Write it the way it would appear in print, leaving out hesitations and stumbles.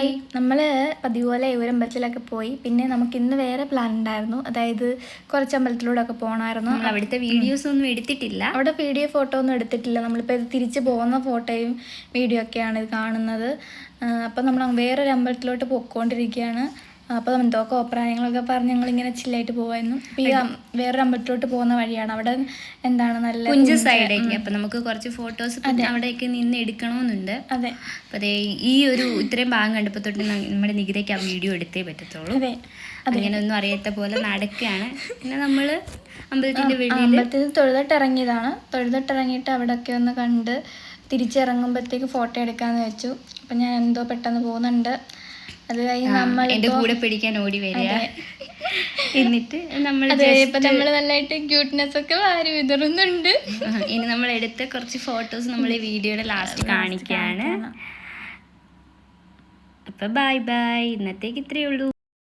Hi. നമ്മൾ പതിപോലെ ഒരു അമ്പലത്തിലൊക്കെ പോയി. പിന്നെ നമുക്ക് ഇന്ന് വേറെ പ്ലാൻ ഉണ്ടായിരുന്നു. അതായത് കുറച്ച് അമ്പലത്തിലൂടെ ഒക്കെ പോകണമായിരുന്നു. അവിടുത്തെ വീഡിയോസ് ഒന്നും എടുത്തിട്ടില്ല. അവിടെ വീഡിയോ ഫോട്ടോ ഒന്നും എടുത്തിട്ടില്ല. നമ്മളിപ്പോൾ ഇത് തിരിച്ച് പോകുന്ന ഫോട്ടോയും വീഡിയോ ഒക്കെയാണ് ഇത് കാണുന്നത്. അപ്പം നമ്മൾ വേറൊരു അമ്പലത്തിലോട്ട് പോയിക്കൊണ്ടിരിക്കുകയാണ്. അപ്പോൾ എന്തൊക്കെ അഭിപ്രായങ്ങളൊക്കെ പറഞ്ഞ് ഞങ്ങളിങ്ങനെ ചില്ലായിട്ട് പോകുമായിരുന്നു. അപ്പോൾ ഈ വേറൊരു അമ്പലത്തിലോട്ട് പോകുന്ന വഴിയാണ്. അവിടെ എന്താണ് നല്ല കുഞ്ച സൈഡൊക്കെ. അപ്പം നമുക്ക് കുറച്ച് ഫോട്ടോസ് അവിടെയൊക്കെ നിന്ന് എടുക്കണമെന്നുണ്ട്. അതെ. അപ്പോൾ അതേ ഈ ഒരു ഇത്രയും ഭാഗം കണ്ടപ്പോൾ തൊട്ട് നമ്മുടെ നികിതയ്ക്ക് ആ വീഡിയോ എടുത്തേ പറ്റത്തുള്ളൂ. അതെ. അങ്ങനെ ഒന്നും അറിയാത്ത പോലെ നടക്കുകയാണ്. പിന്നെ നമ്മൾ അമ്പലത്തിൻ്റെ അമ്പലത്തിൽ തൊഴുതിട്ടിറങ്ങിയതാണ്. തൊഴുതിട്ടിറങ്ങിയിട്ട് അവിടെയൊക്കെ ഒന്ന് കണ്ട് തിരിച്ചിറങ്ങുമ്പോഴത്തേക്ക് ഫോട്ടോ എടുക്കാമെന്ന് വെച്ചു. അപ്പം ഞാൻ എന്തോ പെട്ടെന്ന് പോകുന്നുണ്ട്. അത് കഴിഞ്ഞ് നമ്മൾ എൻ്റെ കൂടെ പിടിക്കാൻ ഓടി വരിക. എന്നിട്ട് നമ്മൾ നല്ലതായിട്ട് ക്യൂട്ട്നെസ് ഒക്കെ വാരി വിതറുന്നുണ്ട്. ഇനി നമ്മൾ എടുത്ത കുറച്ച് ഫോട്ടോസ് നമ്മൾ ഈ വീഡിയോയുടെ ലാസ്റ്റ് കാണിക്കുകയാണ്. അപ്പം ബൈ ബൈ. ഇന്നത്തേക്ക് ഇത്രയേ ഉള്ളൂ.